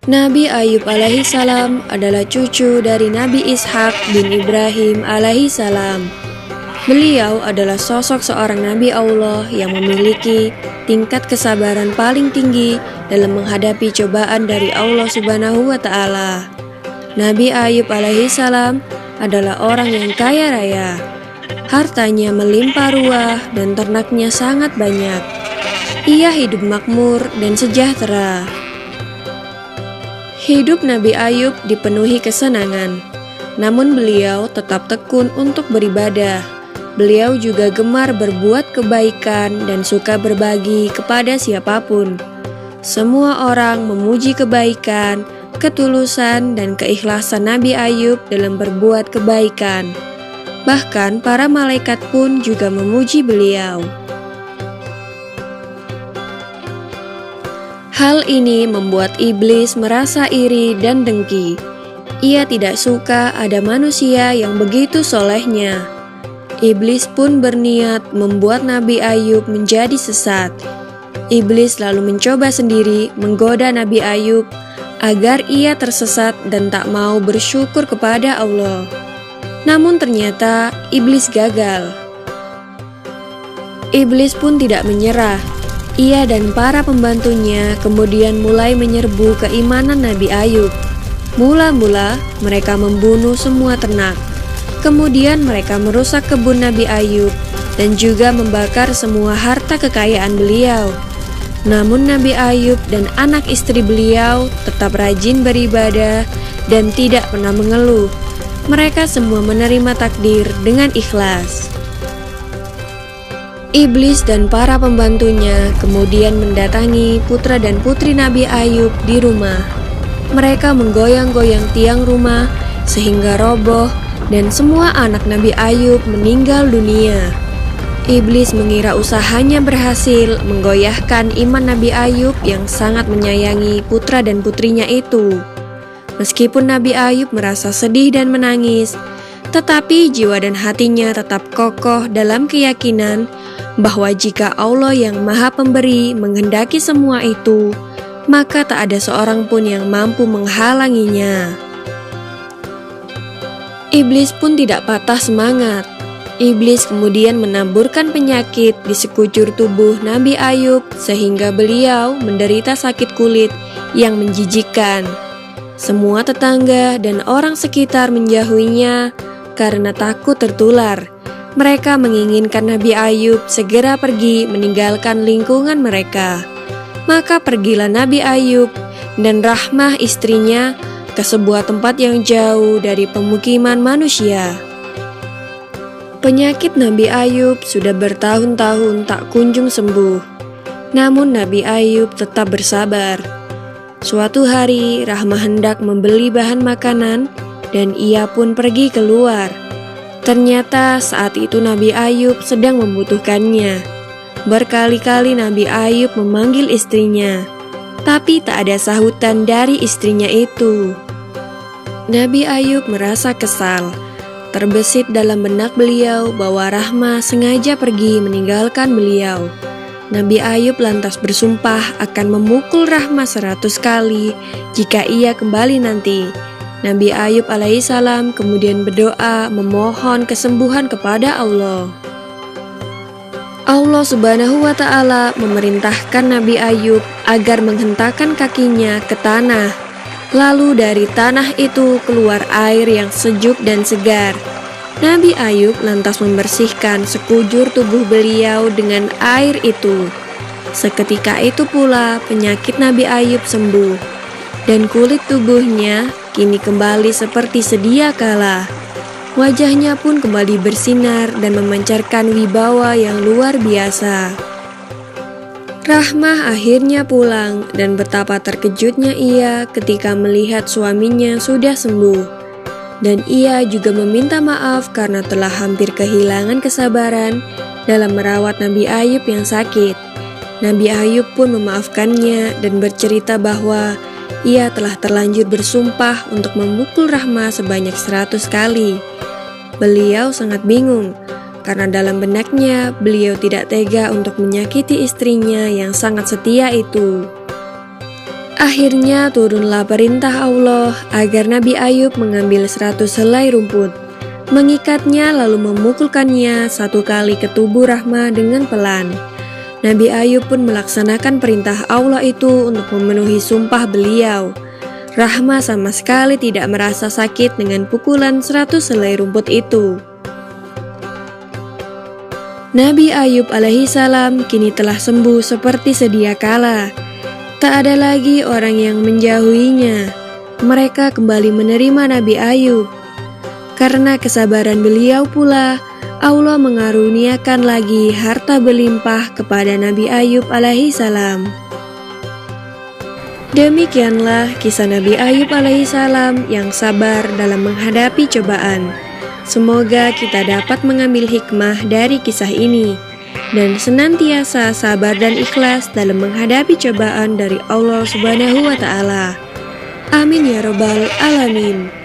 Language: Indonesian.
Nabi Ayub alaihi salam adalah cucu dari Nabi Ishak bin Ibrahim alaihi salam. Beliau adalah sosok seorang Nabi Allah yang memiliki tingkat kesabaran paling tinggi dalam menghadapi cobaan dari Allah Subhanahu wa Ta'ala. Nabi Ayub alaihi salam adalah orang yang kaya raya. Hartanya melimpah ruah dan ternaknya sangat banyak. Ia hidup makmur dan sejahtera. Hidup Nabi Ayub dipenuhi kesenangan, namun beliau tetap tekun untuk beribadah. Beliau juga gemar berbuat kebaikan dan suka berbagi kepada siapapun. Semua orang memuji kebaikan, ketulusan, dan keikhlasan Nabi Ayub dalam berbuat kebaikan. Bahkan para malaikat pun juga memuji beliau. Hal ini membuat iblis merasa iri dan dengki. Ia tidak suka ada manusia yang begitu solehnya. Iblis pun berniat membuat Nabi Ayub menjadi sesat. Iblis lalu mencoba sendiri menggoda Nabi Ayub agar ia tersesat dan tak mau bersyukur kepada Allah. Namun ternyata iblis gagal. Iblis pun tidak menyerah. Ia dan para pembantunya kemudian mulai menyerbu keimanan Nabi Ayub. Mula-mula mereka membunuh semua ternak. Kemudian mereka merusak kebun Nabi Ayub dan juga membakar semua harta kekayaan beliau. Namun Nabi Ayub dan anak istri beliau tetap rajin beribadah dan tidak pernah mengeluh. Mereka semua menerima takdir dengan ikhlas. Iblis dan para pembantunya kemudian mendatangi putra dan putri Nabi Ayub di rumah. Mereka menggoyang-goyang tiang rumah sehingga roboh dan semua anak Nabi Ayub meninggal dunia. Iblis mengira usahanya berhasil menggoyahkan iman Nabi Ayub yang sangat menyayangi putra dan putrinya itu. Meskipun Nabi Ayub merasa sedih dan menangis, tetapi jiwa dan hatinya tetap kokoh dalam keyakinan bahwa jika Allah yang Maha Pemberi menghendaki semua itu, maka tak ada seorang pun yang mampu menghalanginya. Iblis pun tidak patah semangat. Iblis kemudian menaburkan penyakit di sekujur tubuh Nabi Ayub sehingga beliau menderita sakit kulit yang menjijikkan. Semua tetangga dan orang sekitar menjauhinya karena takut tertular. Mereka menginginkan Nabi Ayub segera pergi meninggalkan lingkungan mereka. Maka pergilah Nabi Ayub dan Rahmah istrinya ke sebuah tempat yang jauh dari pemukiman manusia. Penyakit Nabi Ayub sudah bertahun-tahun tak kunjung sembuh. Namun Nabi Ayub tetap bersabar. Suatu hari Rahmah hendak membeli bahan makanan dan ia pun pergi keluar. Ternyata saat itu Nabi Ayub sedang membutuhkannya. Berkali-kali Nabi Ayub memanggil istrinya, tapi tak ada sahutan dari istrinya itu. Nabi Ayub merasa kesal. Terbesit dalam benak beliau bahwa Rahmah sengaja pergi meninggalkan beliau. Nabi Ayub lantas bersumpah akan memukul Rahmah 100 kali jika ia kembali nanti. Nabi Ayub alaihissalam kemudian berdoa memohon kesembuhan kepada Allah. Allah Subhanahu wa Ta'ala memerintahkan Nabi Ayub agar menghentakkan kakinya ke tanah. Lalu dari tanah itu keluar air yang sejuk dan segar. Nabi Ayub lantas membersihkan sekujur tubuh beliau dengan air itu. Seketika itu pula penyakit Nabi Ayub sembuh, dan kulit tubuhnya kini kembali seperti sedia kala. Wajahnya pun kembali bersinar dan memancarkan wibawa yang luar biasa. Rahmah akhirnya pulang dan betapa terkejutnya ia ketika melihat suaminya sudah sembuh. Dan ia juga meminta maaf karena telah hampir kehilangan kesabaran dalam merawat Nabi Ayub yang sakit. Nabi Ayub pun memaafkannya dan bercerita bahwa ia telah terlanjur bersumpah untuk memukul Rahmah sebanyak 100 kali. Beliau sangat bingung, karena dalam benaknya beliau tidak tega untuk menyakiti istrinya yang sangat setia itu. Akhirnya turunlah perintah Allah agar Nabi Ayub mengambil 100 helai rumput, mengikatnya lalu memukulkannya 1 kali ke tubuh Rahmah dengan pelan. Nabi Ayub pun melaksanakan perintah Allah itu untuk memenuhi sumpah beliau. Rahmah sama sekali tidak merasa sakit dengan pukulan 100 helai rumput itu. Nabi Ayub alaihissalam kini telah sembuh seperti sedia kala. Tak ada lagi orang yang menjauhinya. Mereka kembali menerima Nabi Ayub. Karena kesabaran beliau pula, Allah mengaruniakan lagi harta berlimpah kepada Nabi Ayub alaihissalam. Demikianlah kisah Nabi Ayub alaihissalam yang sabar dalam menghadapi cobaan. Semoga kita dapat mengambil hikmah dari kisah ini dan senantiasa sabar dan ikhlas dalam menghadapi cobaan dari Allah Subhanahu wa Ta'ala. Amin ya Rabbal Alamin.